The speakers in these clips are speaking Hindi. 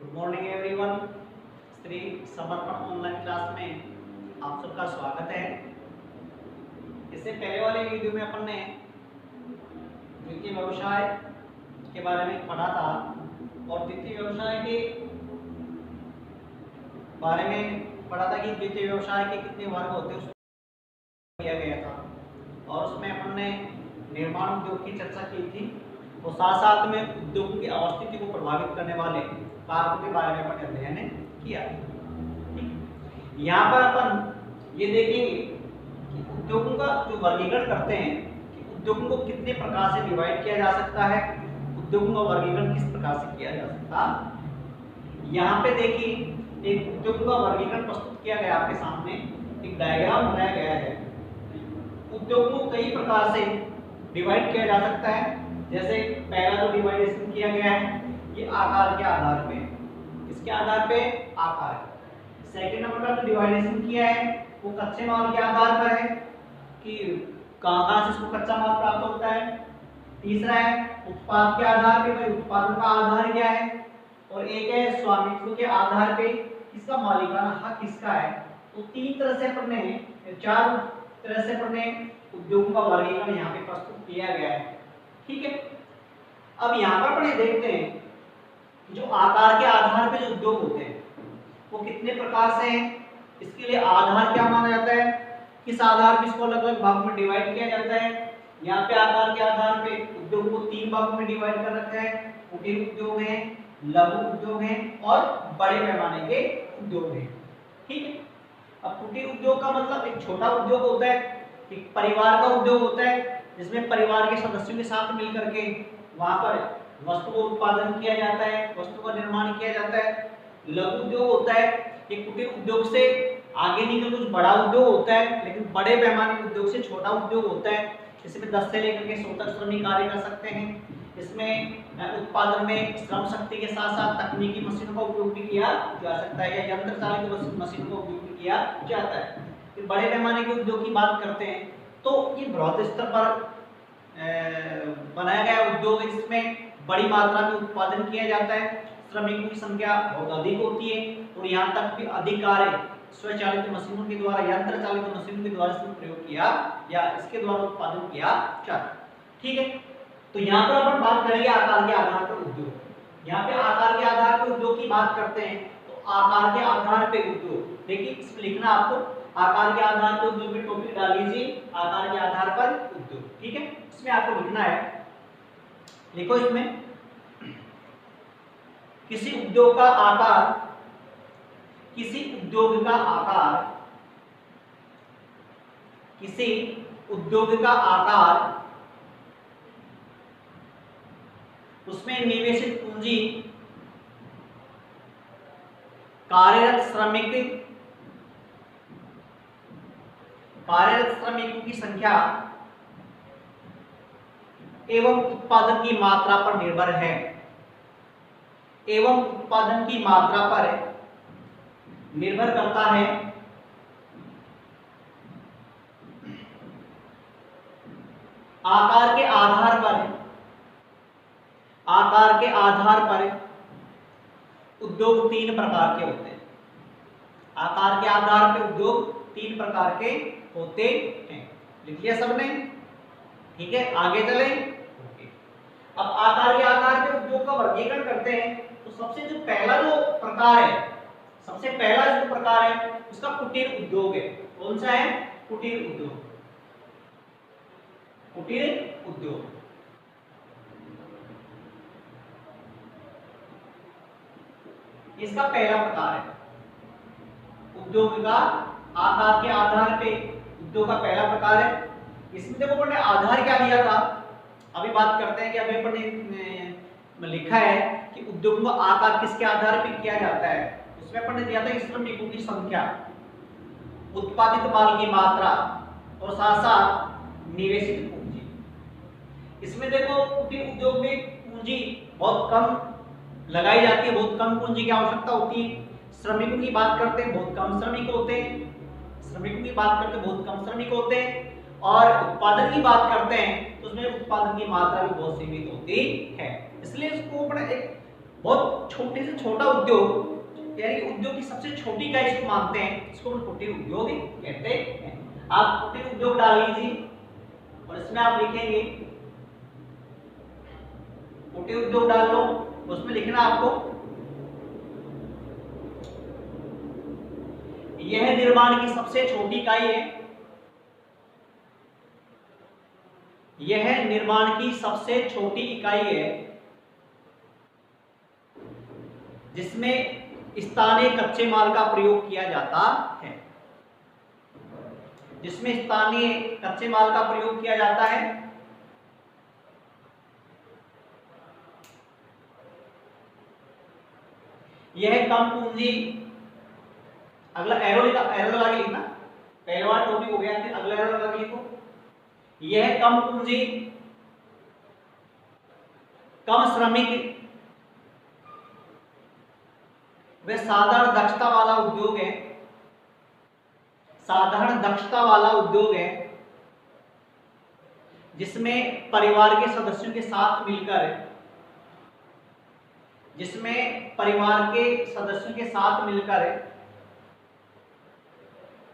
Good morning everyone. श्री समर्पण ऑनलाइन क्लास में आप सबका स्वागत है। इससे पहले वाले वीडियो में अपन ने द्वितीय व्यवसाय के बारे में पढ़ा था और द्वितीय व्यवसाय के बारे में पढ़ा था कि द्वितीय व्यवसाय के कितने वर्ग होते हैं उसको किया गया था और उसमें अपन ने निर्माण उद्योग की चर्चा की थी और साथ साथ में उद्योगों की अवस्थिति को प्रभावित करने वाले कारकों के बारे में अपन अध्ययन किया। यहाँ पर अपन ये देखेंगे कि उद्योगों का जो वर्गीकरण करते हैं कि उद्योगों को कितने प्रकार से डिवाइड किया जा सकता है, उद्योगों का वर्गीकरण किस प्रकार से किया जा सकता है। यहाँ पे देखिए एक उद्योग का वर्गीकरण प्रस्तुत किया गया आपके सामने, एक डायग्राम बनाया गया है। उद्योग को कई प्रकार से डिवाइड किया जा सकता है। जैसे पहला जो डिवाइडेशन किया गया है ये आकार के आधार पे, इसके आधार पे आकार। सेकंड नंबर का जो डिवाइडेशन किया है वो कच्चे माल के आधार पर है कि कहाँ से इसको कच्चा माल प्राप्त होता है। तीसरा है उत्पाद के आधार पे, भाई उत्पादन का आधार क्या है। और एक है स्वामित्व के आधार पे, इसका मालिकाना हक किसका है। तो तीन तरह से अपन ने चार तरह से अपन ने उद्योगों का वर्गीकरण यहाँ पे प्रस्तुत किया गया है। ठीक है, अब यहाँ पर अपन देखते हैं जो आकार के आधार पे जो उद्योग होते हैं वो कितने प्रकार से हैं। इसके लिए आधार क्या माना जाता है, किस आधार पे इसको अलग अलग भागों में डिवाइड किया जाता है। यहाँ पे आकार के आधार पे उद्योग को तीन भागों में डिवाइड कर रखा है। कुटीर उद्योग है, लघु उद्योग है और बड़े पैमाने के उद्योग है। ठीक है, अब कुटीर उद्योग का मतलब एक छोटा उद्योग होता है, एक परिवार का उद्योग होता है जिसमें परिवार के सदस्यों के साथ मिलकर के वहां पर वस्तु का उत्पादन किया जाता है, वस्तु का निर्माण किया जाता है। लघु उद्योग होता है एक कुटीर उद्योग से आगे निकल कुछ बड़ा उद्योग होता है, लेकिन बड़े पैमाने उद्योग से छोटा उद्योग होता है। इसमें 10 से लेकर के 100 तक श्रमिक कार्य कर सकते हैं। इसमें उत्पादन में श्रम शक्ति के साथ साथ तकनीकी मशीनों का उपयोग भी किया जा सकता है या यंत्र चालित मशीनों का उपयोग भी किया जाता है। फिर बड़े पैमाने के उद्योग की बात करते हैं तो ये बृहद स्तर पर बनाया गया उद्योग है जिसमें बड़ी मात्रा में उत्पादन किया जाता है। श्रमिकों की संख्या बहुत अधिक होती है और यहाँ तक भी अधिक कार्य स्वचालित मशीनों के द्वारा, यंत्र चालित मशीनों के द्वारा इसमें प्रयोग किया या इसके द्वारा उत्पादन किया जाता है। ठीक है, तो यहाँ पर अपन बात करेंगे आकार के आधार पर उद्योग। यहाँ पे आकार के आधार पर उद्योग की बात करते हैं तो आकार के आधार पे उद्योग, देखिए इसमें लिखना आपको आकार के आधार पर उद्योग में टॉपिक डाल लीजिए, आकार के आधार पर उद्योग। ठीक है, इसमें आपको लिखना है, लिखो इसमें किसी उद्योग का आकार, किसी उद्योग का आकार, किसी उद्योग का आकार, उसमें निवेशित पूंजी, कार्यरत श्रमिकों की संख्या एवं उत्पादन की मात्रा पर निर्भर है, एवं उत्पादन की मात्रा पर निर्भर करता है। आकार के आधार पर, आकार के आधार पर उद्योग तीन प्रकार के होते हैं। आकार के आधार पर उद्योग तीन प्रकार के होते हैं। लिख लिया सबने? ठीक है, आगे चले। अब आकार के आधार पर उद्योग का वर्गीकरण करते हैं तो सबसे जो पहला जो प्रकार है, सबसे पहला जो प्रकार है उसका कुटीर उद्योग है। कौन सा है? कुटीर उद्योग। कुटीर उद्योग इसका पहला प्रकार है। उद्योग का आकार के आधार पे उद्योग का पहला प्रकार है। इसमें देखो अपन ने आधार क्या दिया था, अभी बात करते हैं कि अभी अपन ने लिखा है कि उद्योग का आकार किसके आधार पे किया जाता है। उसमें अपन ने दिया था श्रमिकों की संख्या, उत्पादित माल की मात्रा और साथ साथ निवेशित पूंजी। इसमें देखो कुटीर उद्योग में पूंजी बहुत कम लगाई जाती है, बहुत कम पूंजी की आवश्यकता होती है। श्रमिकों की बात करते हैं बहुत कम श्रमिक होते हैं, श्रमिकों की बात करते हैं बहुत कम श्रमिक होते हैं। और उत्पादन की बात करते हैं तो उसमें उत्पादन की मात्रा भी बहुत सीमित होती है। इसलिए इसको अपने एक बहुत छोटे से छोटा उद्योग यानी उद्योग की सबसे छोटी इकाई इसको मानते हैं, इसको हम कुटीर उद्योग कहते हैं। आप कुटीर उद्योग डाल लीजिए और इसमें आप लिखेंगे कुटीर उद्योग डाल लो, उसमें लिखना आपको यह निर्माण की सबसे छोटी इकाई है, यह निर्माण की सबसे छोटी इकाई है जिसमें स्थानीय कच्चे माल का प्रयोग किया जाता है, जिसमें स्थानीय कच्चे माल का प्रयोग किया जाता है। यह कम पूंजी, अगला एरो लगा के लिखना, पहला टॉपिक हो गया, फिर अगला एरो लगा के लिखो। यह कम पूंजी, कम श्रमिक व साधारण दक्षता वाला उद्योग है, साधारण दक्षता वाला उद्योग है जिसमें परिवार के सदस्यों के साथ मिलकर, जिसमें परिवार के सदस्यों के साथ मिलकर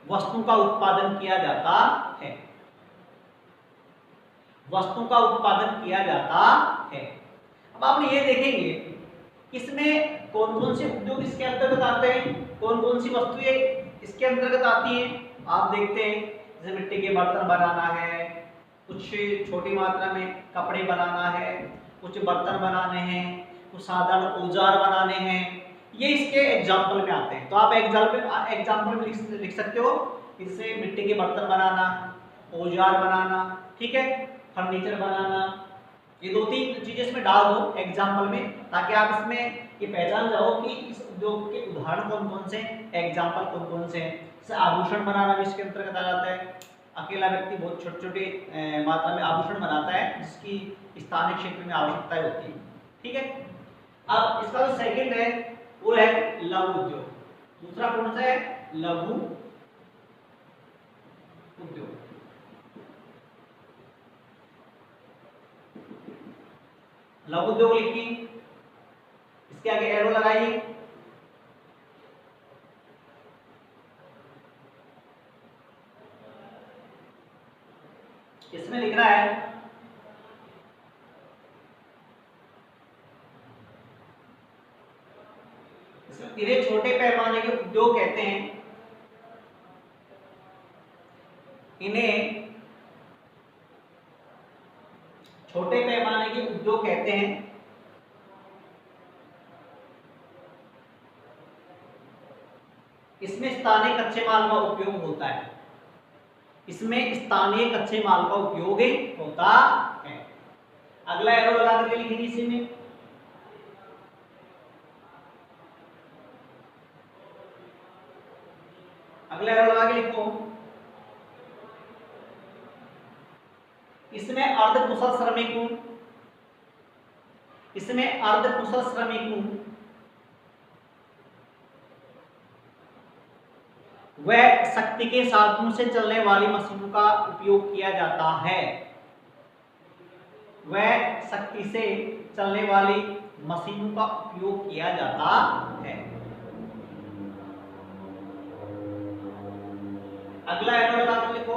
वस्तु का उत्पादन किया जाता है, वस्तु का उत्पादन किया जाता है। अब आप ये देखेंगे इसमें कौन कौन से उद्योग इसके अंतर्गत आते हैं, कौन कौन सी वस्तुएं इसके अंतर्गत आती हैं। आप देखते हैं जैसे मिट्टी के बर्तन बनाना है, कुछ छोटी मात्रा में कपड़े बनाना है, कुछ बर्तन बनाने हैं, कुछ साधारण औजार बनाने हैं, ये इसके एग्जाम्पल में आते हैं। तो आप एग्जाम्पल में लिख सकते हो, इससे मिट्टी के बर्तन बनाना, औजार बनाना, ठीक है, फर्नीचर बनाना, ये 2-3 चीजें इसमें डाल दो एग्जाम्पल में, ताकि आप इसमें ये पहचान जाओ कि इस उद्योग के उदाहरण कौन कौन से, एग्जाम्पल कौन कौन से हैं। जैसे आभूषण बनाना भी इसके अंतर्गत आ जाता है, अकेला व्यक्ति बहुत छोटे छोटे मात्रा में आभूषण बनाता है जिसकी स्थानीय क्षेत्र में आवश्यकता होती है, ठीक है। अब इसका जो सेकंड है वो है लघु उद्योग। दूसरा कौन सा है? लघु उद्योग। लघु उद्योग लिखिए, इसके आगे एरो लगाइए। इसमें लिख रहा है इन्हें छोटे पैमाने के उद्योग कहते हैं, इन्हें छोटे पैमाने के उद्योग कहते हैं। इसमें स्थानीय कच्चे माल का उपयोग होता है, इसमें स्थानीय कच्चे माल का उपयोग होता है। अगला एरो लगा करके लिखेंगे इसी में, अगला एरो लगा के लिखो। इसमें अर्धकुशल श्रमिक हूं, इसमें अर्धकुशल श्रमिक हूं, वह शक्ति के साधनों से चलने वाली मशीनों का उपयोग किया जाता है, वह शक्ति से चलने वाली मशीनों का उपयोग किया जाता है। अगला एरो लगा कर लिखो।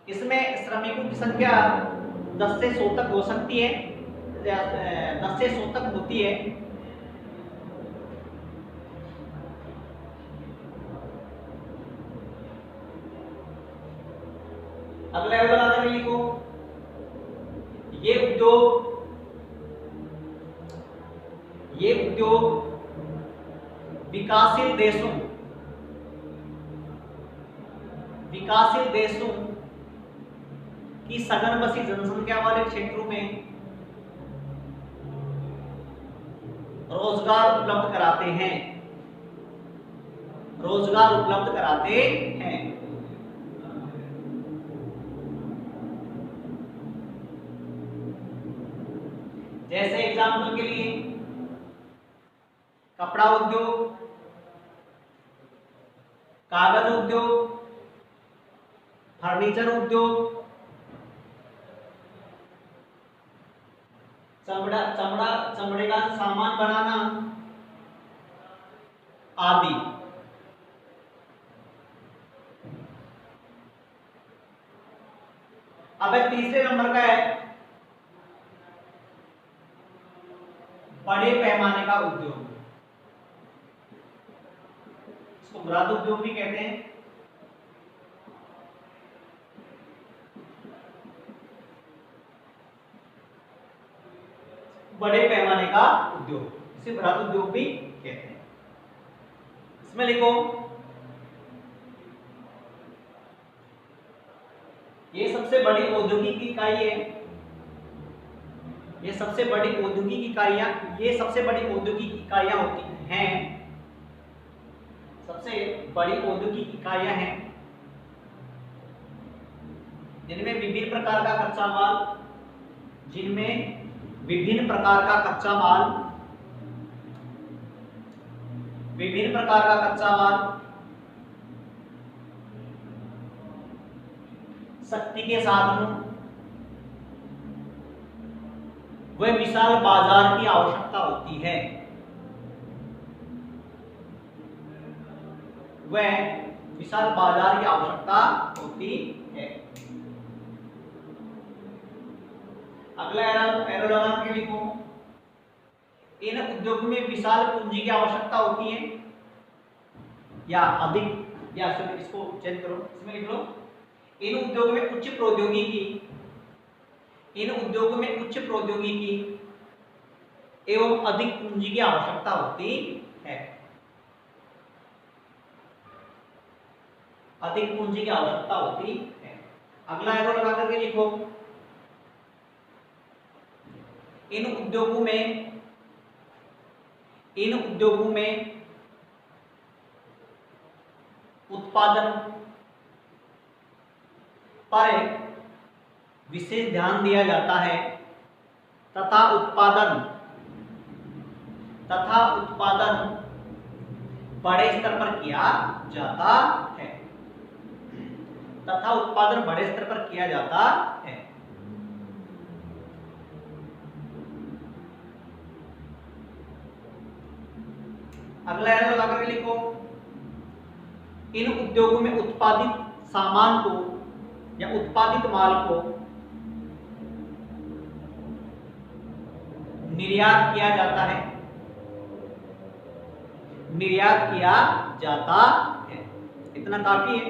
इसमें श्रमिकों की संख्या 10 से 100 तक हो सकती है, 10 से 100 तक होती है। अगला एरो लगा कर लिखो। ये उद्योग विकासशील देशों की सघन बसी जनसंख्या वाले क्षेत्रों में रोजगार उपलब्ध कराते हैं, रोजगार उपलब्ध कराते हैं। जैसे एग्जाम्पल के लिए कपड़ा उद्योग, कागज उद्योग, फर्नीचर उद्योग, चमड़े का सामान बनाना आदि। अब तीसरे नंबर का है बड़े पैमाने का उद्योग, इसको बृहद उद्योग भी कहते हैं। बड़े पैमाने का उद्योग, इसे बृहद उद्योग भी कहते हैं। इसमें लिखो ये सबसे बड़ी औद्योगिक इकाई है, ये सबसे बड़ी औद्योगिक इकाइयां, ये सबसे बड़ी औद्योगिक इकाइयां होती हैं, सबसे बड़ी औद्योगिक इकाइयां हैं जिनमें विभिन्न प्रकार का कच्चा माल, जिनमें विभिन्न प्रकार का कच्चा माल, विभिन्न प्रकार का कच्चा माल, शक्ति के साधनों व विशाल बाजार की आवश्यकता होती है, वह विशाल बाजार की आवश्यकता होती है। अगला एरो लगा के लिखो इन उद्योग में विशाल पूंजी की आवश्यकता होती है या अधिक, या इसको चेंज करो, इसमें लिख लो इन उद्योग में उच्च प्रौद्योगिकी, इन उद्योगों में उच्च प्रौद्योगिकी एवं अधिक पूंजी की आवश्यकता होती है, अधिक पूंजी की आवश्यकता होती है। अगला एरो लगा करके लिखो इन उद्योगों में उत्पादन पर विशेष ध्यान दिया जाता है तथा उत्पादन बड़े स्तर पर किया जाता है, तथा उत्पादन बड़े स्तर पर किया जाता है। अगला एरो लगा करके लिखो इन उद्योगों में उत्पादित सामान को या उत्पादित माल को निर्यात किया जाता है, निर्यात किया जाता है। इतना काफी है।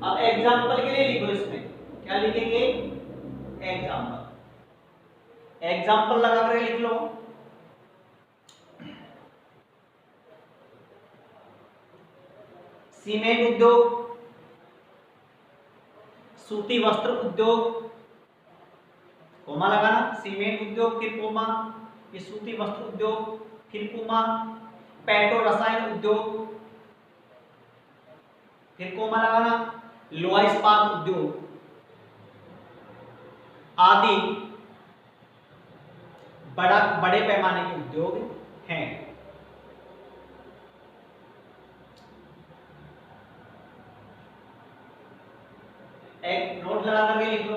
अब एग्जाम्पल के लिए लिखो, इसमें क्या लिखेंगे? एग्जाम्पल, एग्जाम्पल लगा कर लिख लो। सीमेंट उद्योग, सूती वस्त्र उद्योग, कोमा लगाना, सीमेंट उद्योग फिर कोमा, ये सूती वस्त्र उद्योग फिर कोमा, पेट्रो रसायन उद्योग फिर कोमा लगाना, लोहा इस्पात उद्योग आदि बड़े पैमाने के उद्योग हैं। एक नोट लगा करके लिख लो।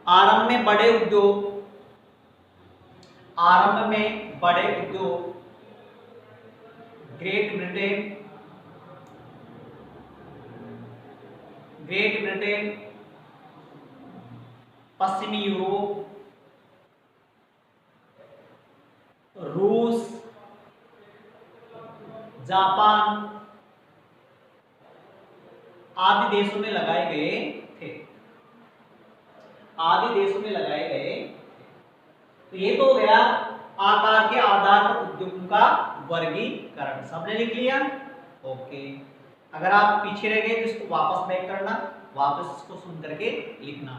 आरंभ में बड़े उद्योग, आरंभ में बड़े उद्योग ग्रेट ब्रिटेन, पश्चिमी यूरोप, रूस, जापान आदि देशों में लगाए गए थे, आदि देशों में लगाए गए। तो ये तो हो गया आकार के आधार पर उद्योगों का वर्गीकरण। सबने लिख लिया? ओके। अगर आप पीछे रह गए तो इसको वापस बैक करना, वापस इसको सुन करके लिखना।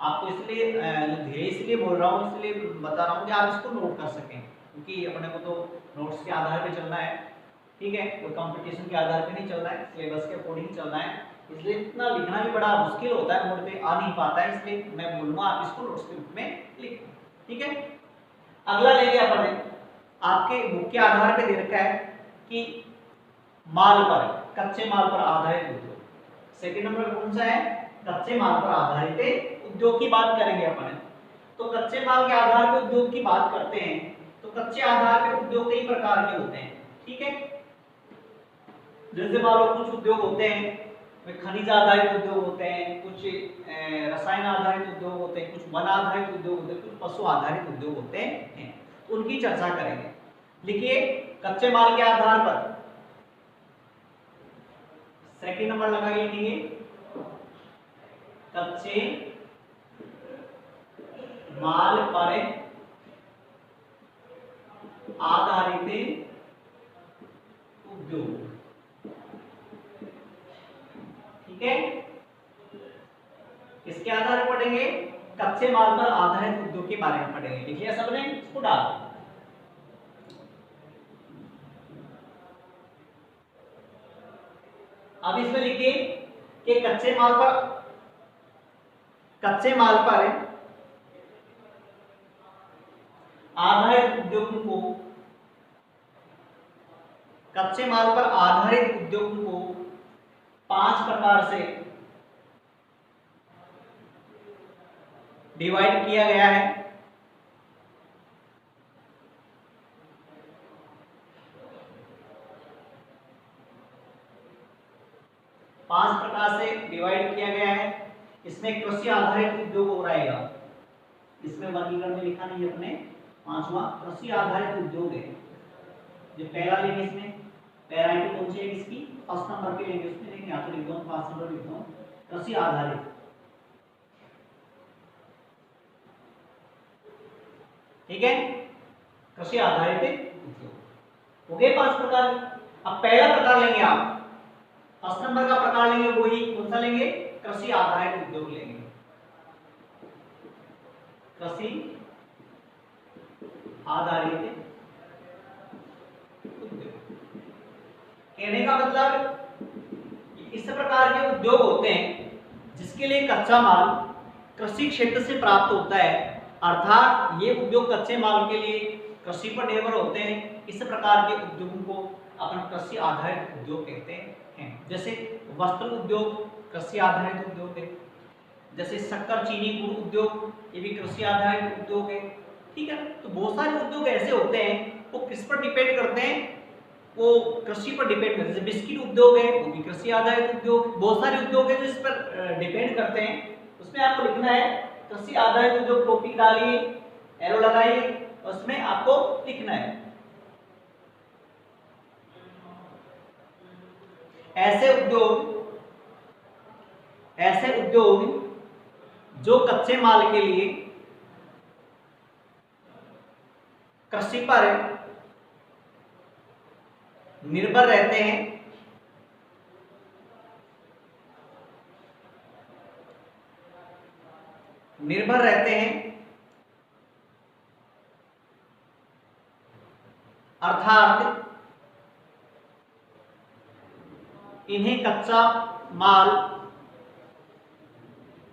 आपको इसलिए धीरे इसलिए बोल रहा हूँ, इसलिए बता रहा हूँ कि आप इसको नोट कर सकें, क्योंकि अपने को तो नोट्स के आधार पे चलना है, ठीक है, कोई कंपटीशन के आधार पे नहीं चलना है, सिलेबस के अकॉर्डिंग चलना है। इसलिए इतना लिखना भी बड़ा मुश्किल होता है, बोर्ड पे आ नहीं पाता है, इसलिए मैं बोलूँगा आप इसको नोट्स के रूप में लिखें, ठीक है। अगला ले लिया अपन ने, आपके बुक के आधार पे दे रखा है कि माल पर, कच्चे माल पर आधारित उद्योग। सेकंड नंबर कौन सा है? कच्चे माल पर आधारित उद्योग की बात करेंगे अपन। तो कच्चे माल के आधार पर उद्योग की बात करते हैं तो कच्चे आधार पर उद्योग कई प्रकार के होते हैं, ठीक है। जैसे मान लो कुछ उद्योग होते हैं खनिज आधारित उद्योग होते हैं, कुछ रसायन आधारित उद्योग होते हैं, कुछ वन आधारित उद्योग होते हैं, कुछ पशु आधारित उद्योग होते हैं, उनकी चर्चा करेंगे। लिखिए कच्चे माल के आधार पर सेकंड नंबर लगाइए, लिखिए कच्चे माल पर आधारित उद्योग, ठीक है। इसके आधार पर पढ़ेंगे कच्चे माल पर आधारित उद्योग के बारे में पढ़ेंगे। लिखिए सबने, इसको डाल। अब इसमें लिखिए कि कच्चे माल पर आधारित उद्योगों को, कच्चे माल पर आधारित उद्योगों को 5 प्रकार से डिवाइड किया गया है। पांच प्रकार से डिवाइड किया गया है। इसमें कृषि आधारित उद्योग हो रहेगा, इसमें वर्गीकरण में लिखा नहीं है अपने। पांचवा कृषि आधारित उद्योग है, जो पहला लेंगे इसमें पैराइटी कौन सी है इसकी, फर्स्ट नंबर पे लेंगे, उसमें लेंगे या तो लिख दो 5 नंबर लिख दो कृषि आधारित, ठीक है। कृषि आधारित उद्योग हो गए 5 प्रकार। अब पहला प्रकार लेंगे आप, फर्स्ट नंबर का प्रकार लेंगे, वही कौन सा लेंगे, कृषि आधारित उद्योग लेंगे। कृषि आधारित उद्योग कहने का मतलब इस प्रकार के उद्योग होते हैं जिसके लिए कच्चा माल कृषि क्षेत्र से प्राप्त होता है, अर्थात ये उद्योग कच्चे माल के लिए कृषि पर निर्भर होते हैं। इस प्रकार के उद्योगों को अपन कृषि आधारित उद्योग कहते हैं। जैसे वस्त्र उद्योग कृषि आधारित उद्योग है, जैसे शक्कर चीनी गुड़ उद्योग ये भी कृषि आधारित उद्योग है, ठीक है। तो बहुत सारे उद्योग ऐसे होते हैं वो किस पर डिपेंड करते हैं, वो कृषि पर डिपेंड करते हैं। जैसे बिस्किट उद्योग है वो भी कृषि आधारित उद्योग, बहुत सारे उद्योग है जो इस पर डिपेंड करते हैं। उसमें आपको लिखना है कृषि आधारित उद्योग, टॉपिक डालिए, एरो लगाइए, उसमें आपको लिखना है। ऐसे उद्योग जो कच्चे माल के लिए कृषि पर निर्भर रहते हैं, अर्थात इन्हें कच्चा माल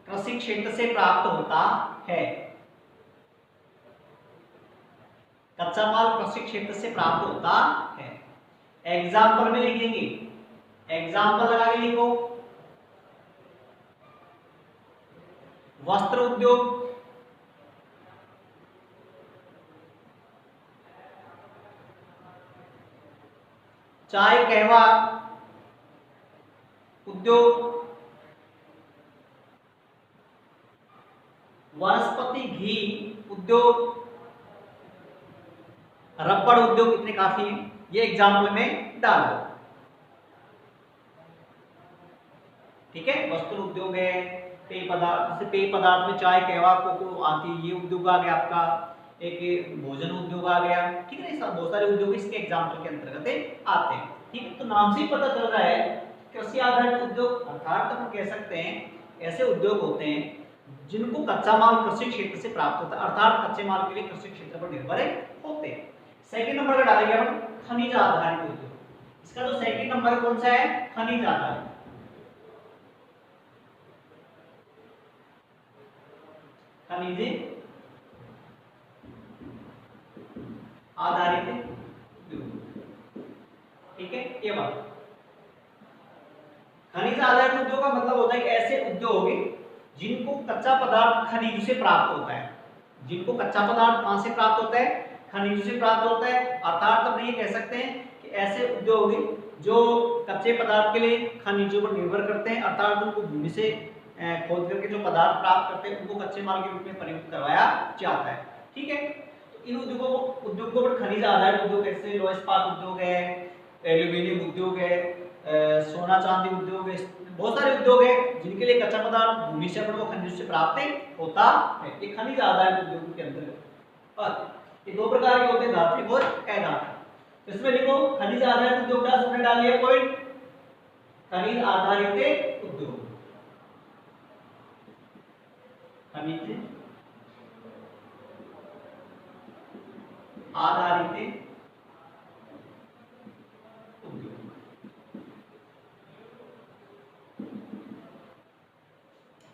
कृषि क्षेत्र से प्राप्त होता है। कच्चा माल कृषि क्षेत्र से प्राप्त होता है। एग्जाम्पल में लिखेंगे, एग्जाम्पल लगा के लिखो, वस्त्र उद्योग, चाय कहवा उद्योग, वनस्पति घी उद्योग, रबड़ उद्योग, इतने काफी हैं, ये एग्जाम्पल में डालो, ठीक है। वस्त्र उद्योग है, पेय पदार्थ, जैसे पेय पदार्थ में चाय कहवा कोको आती है, ये उद्योग आ गया आपका। एक भोजन उद्योग आ गया, ठीक है। सब बहुत सारे उद्योग इसके एग्जाम्पल के अंतर्गत आते हैं, ठीक है। तो नाम से ही पता चल रहा है कृषि आधारित उद्योग, अर्थात हम कह सकते हैं ऐसे उद्योग होते हैं जिनको कच्चा माल कृषि क्षेत्र से प्राप्त होता है, अर्थात कच्चे माल के लिए कृषि क्षेत्र पर निर्भर होते हैं। सेकंड नंबर का डालेंगे हम खनिज आधारित उद्योग। इसका जो सेकंड नंबर कौन सा है, खनिज आधारित, खनिज आधारित उद्योग, ठीक है। ये बात खनिज आधारित उद्योग का मतलब होता है कि ऐसे उद्योग जिनको कच्चा पदार्थ खनिज से प्राप्त होता है। जिनको कच्चा पदार्थ कहां से प्राप्त होता है? खनिज से प्राप्त होता है। अर्थात हम ये कह सकते हैं कि ऐसे उद्योग जो कच्चे पदार्थ के लिए खनिजों पर निर्भर करते हैं, अर्थात उनको भूमि से खोद करके जो पदार्थ प्राप्त करते हैं उनको कच्चे माल के रूप में प्रयुक्त करवाया जाता है। ठीक है, तो इन उद्योगों पर खनिज आधारित उद्योग जैसे लोहा इस्पात उद्योग है, एल्यूमिनियम उद्योग है, सोना चांदी उद्योग है, बहुत सारे उद्योग है जिनके लिए कच्चा पदार्थ भूमि से अपन को खनिज से प्राप्त होता है। ये खनिज आधारित उद्योग के अंतर्गत। और ये दो प्रकार के होते हैं, धात्विक और अधात्विक। इसमें लिखो खनिज आधारित उद्योग का हमने डाल लिया पॉइंट, खनिज आधारित उद्योग, खनिज आधारित उद्योग।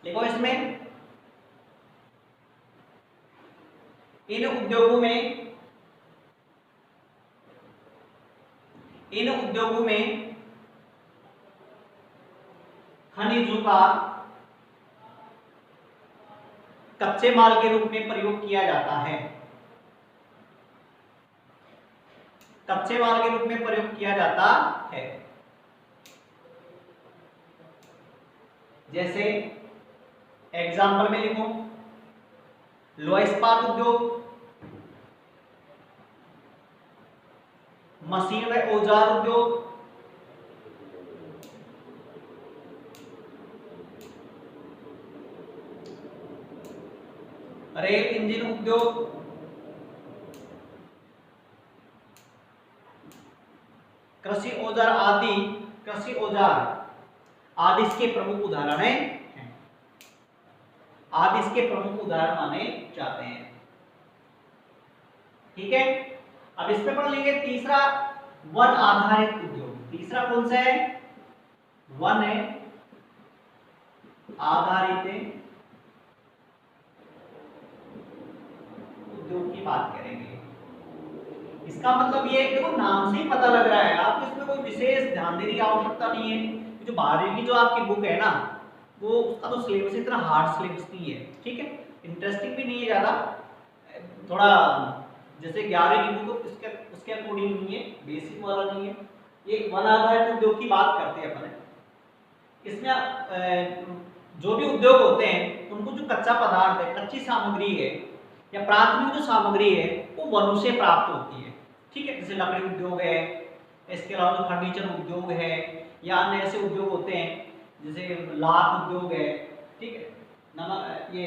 देखो इसमें इन उद्योगों में खनिजों का कच्चे माल के रूप में प्रयोग किया जाता है। कच्चे माल के रूप में प्रयोग किया जाता है। जैसे एग्जाम्पल में लिखो लोहा इस्पात उद्योग, मशीन व औजार उद्योग, रेल इंजन उद्योग, कृषि औजार आदि इसके प्रमुख उदाहरण हैं। आदि इसके प्रमुख उदाहरण माने जाते हैं। ठीक है, अब इसमें पढ़ लेंगे तीसरा वन आधारित उद्योग। तीसरा कौन सा है? वन आधारित उद्योग की बात करेंगे। इसका मतलब ये देखो नाम से ही पता लग रहा है, आपको इसमें कोई विशेष ध्यान देने की आवश्यकता नहीं है। जो 12वीं की जो आपकी बुक है ना, वो उसका तो सिलेबस इतना हार्ड सिलेबस नहीं है। ठीक है, इंटरेस्टिंग भी नहीं है ज्यादा, थोड़ा जैसे 11वीं की बुक उसके अकॉर्डिंग नहीं है, बेसिक वाला नहीं है। ये वन आधारित उद्योग की बात करते हैं अपन। इसमें जो भी उद्योग होते हैं उनको जो कच्चा पदार्थ है, कच्ची सामग्री है या प्राथमिक जो सामग्री है वो वनों से प्राप्त होती है। ठीक है, जैसे लकड़ी उद्योग है, इसके अलावा जो फर्नीचर उद्योग है या अन्य ऐसे उद्योग होते हैं जैसे लाख उद्योग है। ठीक है, नमक ये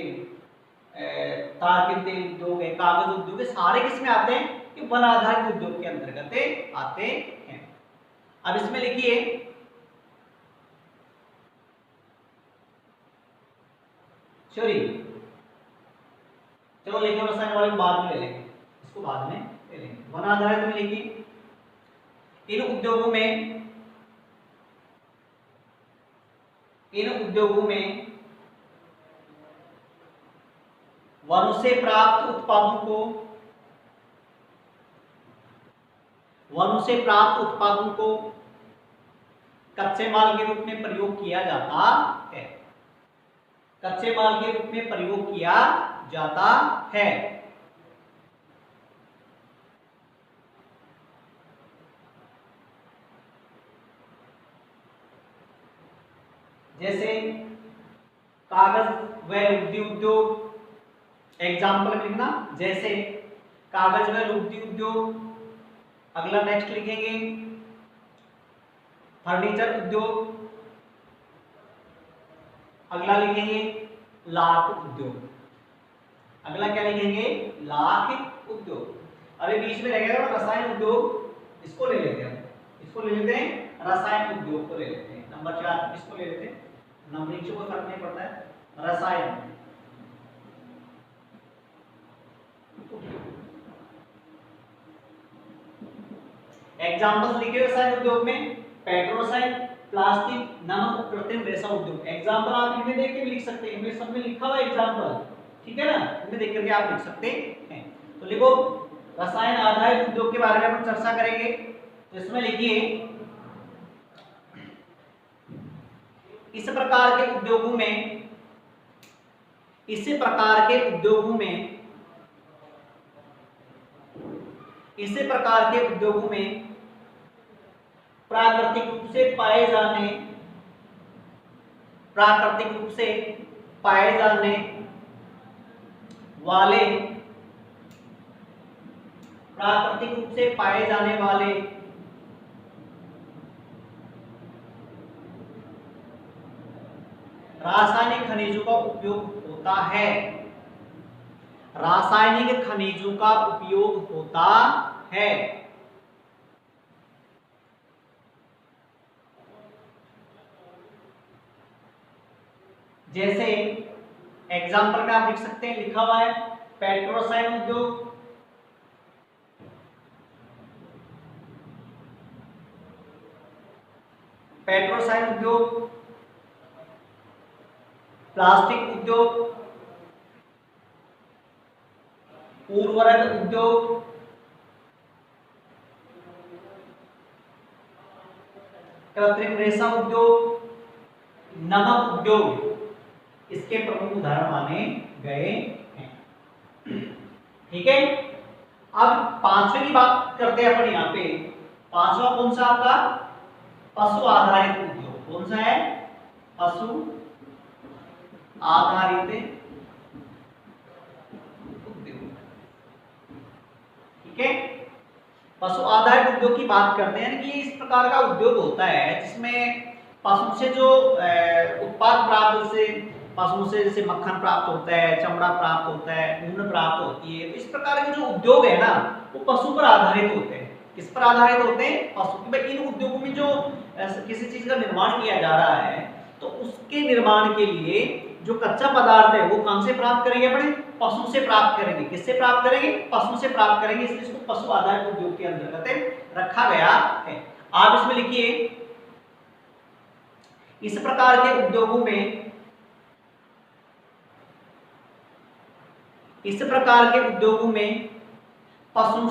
तार के तेल उद्योग है, कागज उद्योग है, सारे किसमें आते हैं? ये वन आधारित उद्योग के अंतर्गत आते हैं। अब इसमें लिखिए सॉरी चलो लिखिए रसायन वाले बाद में ले लेंगे, इसको बाद में ले लेंगे। वन आधारित में लिखिए इन उद्योगों में वनों से प्राप्त उत्पादों को कच्चे माल के रूप में प्रयोग किया जाता है। कच्चे माल के रूप में प्रयोग किया जाता है। जैसे कागज व लुगदी उद्योग, एग्जाम्पल में लिखना जैसे कागज व लुगदी उद्योग। अगला नेक्स्ट लिखेंगे फर्नीचर उद्योग। अगला लिखेंगे लाख उद्योग। अगला क्या लिखेंगे? लाख उद्योग। अभी बीच में रह गया रसायन उद्योग, इसको ले लेते हैं। इसको ले लेते हैं, रसायन उद्योग को ले लेते हैं। नंबर 4 इसको ले लेते हैं, नंबरिंग से कोई फर्क नहीं पड़ता है। रसायन एग्जांपल्स लिखे रसायन उद्योग में पेट्रो रसायन, प्लास्टिक, नमक, कृत्रिम रेशा उद्योग। एग्जांपल आप इनमें देख के लिख सकते हैं, इनमें सब में लिखा हुआ एग्जांपल। ठीक है ना, इनमें देख करके आप लिख सकते हैं। तो लिखो रसायन आधारित उद्योग के बारे में हम चर्चा करेंगे। तो इसमें लिखिए इस प्रकार के उद्योगों में इस प्रकार के उद्योगों में प्राकृतिक रूप से पाए जाने वाले रासायनिक खनिजों का उपयोग होता है। रासायनिक खनिजों का उपयोग होता है। जैसे एग्जाम्पल में आप लिख सकते हैं, लिखा हुआ है पेट्रोरसायन उद्योग, प्लास्टिक उद्योग, उर्वरक उद्योग, कृत्रिम रेशा उद्योग, नमक उद्योग इसके प्रमुख उदाहरण माने गए हैं। ठीक है, अब पांचवे की बात करते हैं अपन यहाँ पे। पांचवा कौन सा आपका? पशु आधारित उद्योग। कौन सा है? पशु आधारित उद्योग। ठीक है, पशु आधारित उद्योग की बात करते हैं कि इस प्रकार का उद्योग होता है जिसमें पशु से जो उत्पाद प्राप्त से पशुओं से जैसे मक्खन प्राप्त होता है, चमड़ा प्राप्त होता है, ऊन प्राप्त होती है। तो इस प्रकार के जो उद्योग है ना वो पशु पर आधारित होते हैं। किस पर आधारित होते हैं? पशु। भाई इन उद्योगों में जो किसी चीज का निर्माण किया जा रहा है तो उसके निर्माण के लिए जो कच्चा पदार्थ है वो कहां से प्राप्त करेंगे? अपने पशु से प्राप्त करेंगे। किससे प्राप्त करेंगे? पशु से प्राप्त करेंगे। इसलिए इसको पशु आधारित उद्योग के अंतर्गत रखा गया है। आप इसमें लिखिए, इस प्रकार के उद्योगों में पशु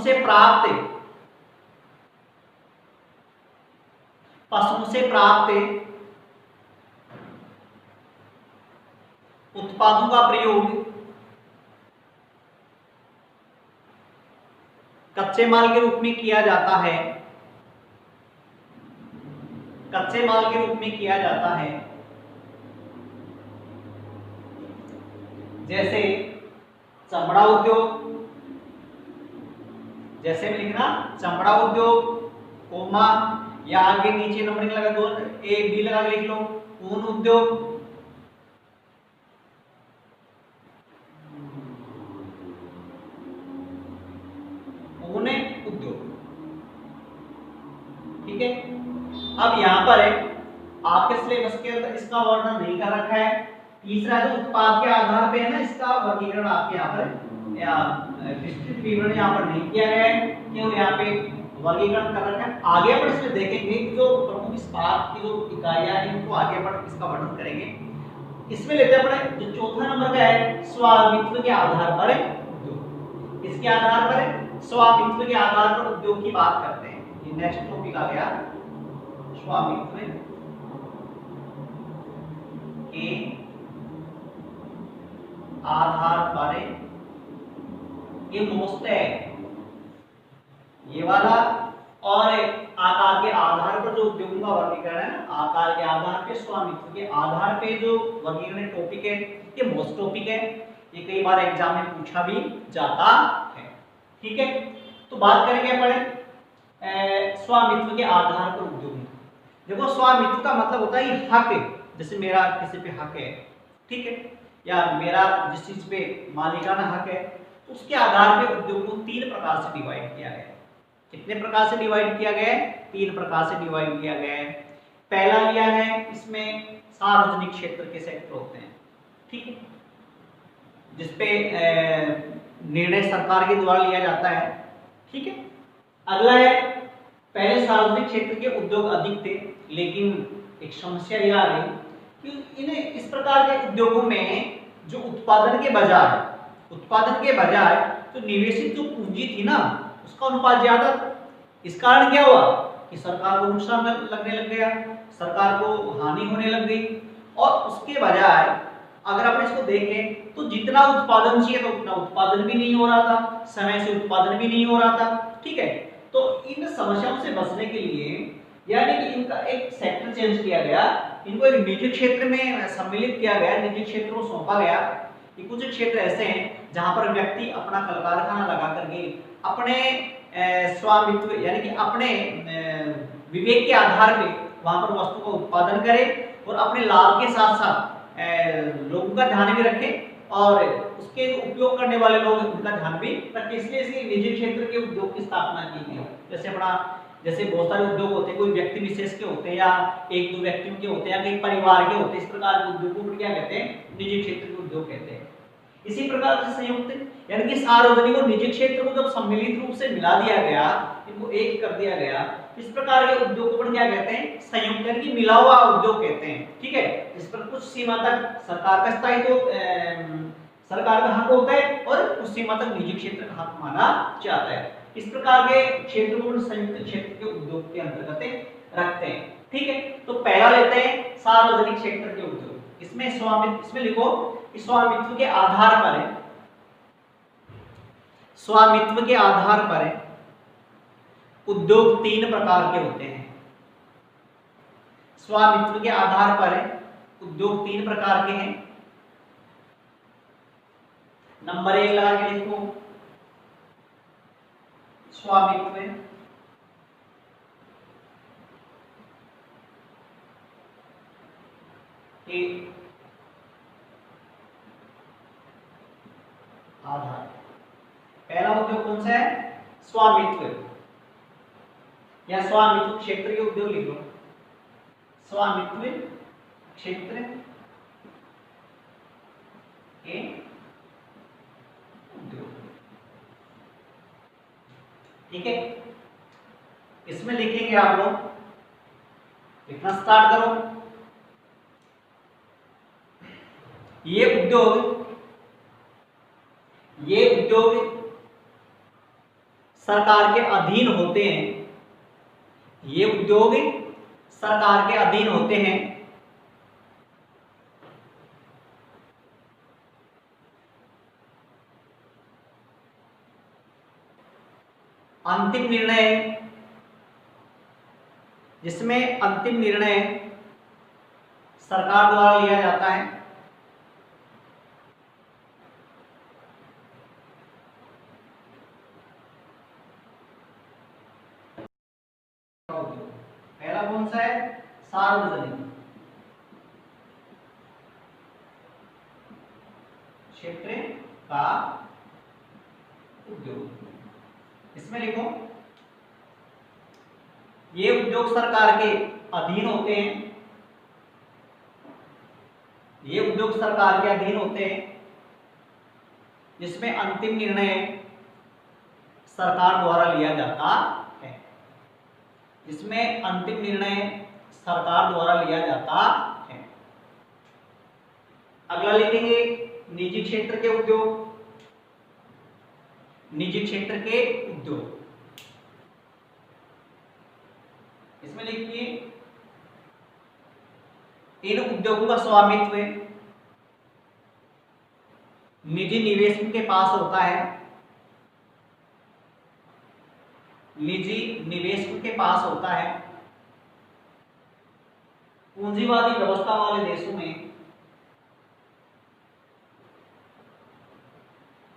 से प्राप्त उत्पादों का प्रयोग कच्चे माल के रूप में किया जाता है। जैसे चमड़ा उद्योग, जैसे में लिखना चमड़ा उद्योग, कोमा या आगे नीचे नंबरिंग लगा दो, ए बी लगा के लिख लो। ऊन उद्योग, ऊन उद्योग। ठीक है, अब यहाँ पर आपके सिलेबस के अंदर इसका वर्णन नहीं कर रखा है। तीसरा जो उत्पाद के आधार पे है ना, इसका वर्गीकरण आपके यहाँ पर या विस्तृत विवरण यहाँ पर नहीं किया गया है, केवल यहाँ पे वर्गीकरण कर रखा है। आगे अपन इसमें देखेंगे कि जो प्रमुख इस्पात की जो इकाइयां हैं उनको आगे अपन इसका वर्णन करेंगे। इसमें लेते हैं अपने जो चौथा नंबर का है स्वामित्व के आधार पर उद्योग। इसके आधार पर स्वामित्व के आधार पर उद्योग की बात करते हैं। ये नेक्स्ट टॉपिक आ गया स्वामित्व के आधार पर। ये मोस्ट है ये वाला, और आकार के आधार पर जो उद्योगों का वर्गीकरण है, आकार के आधार पे स्वामित्व के आधार पे जो वर्गीकरण टॉपिक है, ये मोस्ट टॉपिक है। ये कई बार एग्जाम में पूछा भी जाता है। ठीक है, तो बात करेंगे अपन स्वामित्व के आधार पर उद्योग। देखो स्वामित्व का मतलब होता है ये हक है। जैसे मेरा किसी पे हक है, ठीक है, या मेरा जिस चीज पे मालिकाना हक है, तो उसके आधार पे उद्योग को 3 प्रकार से डिवाइड किया गया है। कितने प्रकार से डिवाइड किया गया है? 3 प्रकार से डिवाइड किया गया है। पहला लिया है, इसमें सार्वजनिक क्षेत्र के सेक्टर होते हैं, ठीक है, जिसपे निर्णय सरकार के द्वारा लिया जाता है। ठीक है, अगला है, पहले सार्वजनिक क्षेत्र के उद्योग अधिक थे, लेकिन एक समस्या यह आ रही कि इन्हें इस प्रकार के उद्योगों में जो उत्पादन के बजाय तो निवेशित जो पूंजी थी ना उसका अनुपात ज्यादा था। इस कारण क्या हुआ कि सरकार को नुकसान लगने लग गया, सरकार को हानि होने लग गई। और उसके बजाय अगर अपन इसको देखें तो जितना उत्पादन चाहिए तो उतना उत्पादन भी नहीं हो रहा था, समय से उत्पादन भी नहीं हो रहा था। ठीक है, तो इन समस्याओं से बचने के लिए यानी कि इनका एक सेक्टर चेंज किया गया, इनको एक निजी क्षेत्र में सम्मिलित किया गया, निजी क्षेत्र को सौंपा गया कि कुछ क्षेत्र ऐसे हैं जहां पर व्यक्ति अपना कल कारखाना लगा करके अपने स्वामित्व यानी कि अपने विवेक के आधार पे वहां पर वस्तु का उत्पादन करे और अपने लाभ के साथ साथ लोगों का ध्यान भी रखे और उसके उपयोग करने वाले लोग उनका ध्यान भी रखे। इसलिए इसी निजी क्षेत्र के उद्योग की स्थापना की गई। जैसे बहुत सारे उद्योग होते हैं, कोई व्यक्ति विशेष के होते हैं या एक दो व्यक्तियों के होते हैं या कई परिवार के होते हैं, इस प्रकार के उद्योगों को क्या कहते हैं, निजी क्षेत्र के उद्योग कहते हैं। इसी प्रकार से संयुक्त यानी कि सार्वजनिक और निजी क्षेत्र को जब सम्मिलित रूप से मिला दिया गया, इनको एक कर दिया गया, इस प्रकार के उद्योग को क्या कहते हैं, संयुक्त यानी कि मिला हुआ उद्योग कहते हैं। ठीक है, इस पर कुछ सीमा तक सरकार का स्थायित्व सरकार का हक होता है और कुछ सीमा तक निजी क्षेत्र का हक माना जाता है। इस प्रकार के क्षेत्र को संयुक्त क्षेत्र के उद्योग के अंतर्गत रखते हैं। ठीक है, तो पहला लेते हैं सार्वजनिक क्षेत्र के उद्योग। इसमें स्वामित्व, इसमें लिखो स्वामित्व के आधार पर है, स्वामित्व के आधार पर है उद्योग तीन प्रकार के होते हैं। स्वामित्व के आधार पर है उद्योग तीन प्रकार के हैं। नंबर 1 लगा के लिखो स्वामित्व के आधार। पहला उद्योग कौन सा है, स्वामित्व या स्वामित्व क्षेत्र के उद्योग लिख लो, स्वामित्व क्षेत्र के उद्योग। ठीक है, इसमें लिखेंगे आप लोग, लिखना स्टार्ट करो। ये उद्योग सरकार के अधीन होते हैं, ये उद्योग सरकार के अधीन होते हैं। अंतिम निर्णय, जिसमें अंतिम निर्णय सरकार द्वारा लिया जाता है। पहला कौन सा है, सार्वजनिक क्षेत्र का उद्योग। इसमें लिखो ये उद्योग सरकार के अधीन होते हैं, ये उद्योग सरकार के अधीन होते हैं, जिसमें अंतिम निर्णय सरकार द्वारा लिया जाता है, जिसमें अंतिम निर्णय सरकार द्वारा लिया जाता है। अगला लिखेंगे निजी क्षेत्र के उद्योग, निजी क्षेत्र के उद्योग। इसमें लिखिए इन उद्योगों का स्वामित्व निजी निवेशकों के पास होता है, निजी निवेशकों के पास होता है। पूंजीवादी व्यवस्था वाले देशों में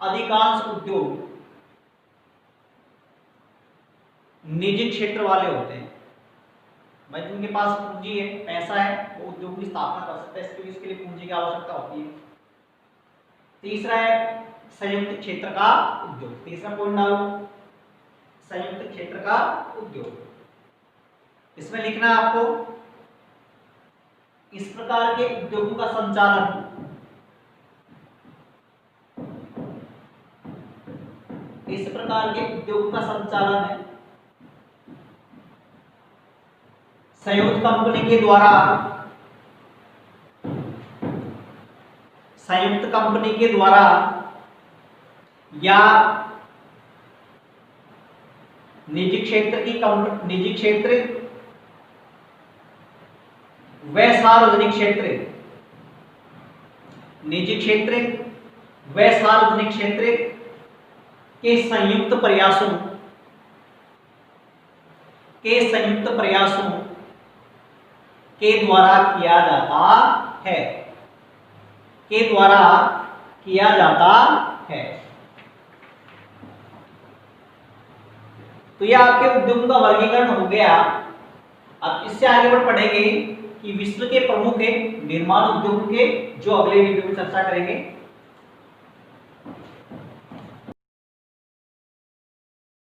अधिकांश उद्योग निजी क्षेत्र वाले होते हैं। भाई जिनके पास पूंजी है, पैसा है, वो उद्योग की स्थापना कर सकता है, इसके लिए पूंजी की आवश्यकता होती है। तीसरा है संयुक्त क्षेत्र का उद्योग, तीसरा पॉइंट डालो संयुक्त क्षेत्र का उद्योग। इसमें लिखना है आपको इस प्रकार के उद्योगों का संचालन इस प्रकार के उद्योगों का संचालन है संयुक्त कंपनी के द्वारा, संयुक्त कंपनी के द्वारा या निजी क्षेत्र व सार्वजनिक क्षेत्र निजी क्षेत्र व सार्वजनिक क्षेत्र के संयुक्त प्रयासों के द्वारा किया जाता है, तो यह आपके उद्योगों का वर्गीकरण हो गया। अब इससे आगे बढ़ पढ़ेंगे कि विश्व के प्रमुख निर्माण उद्योग के, जो अगले वीडियो में चर्चा करेंगे।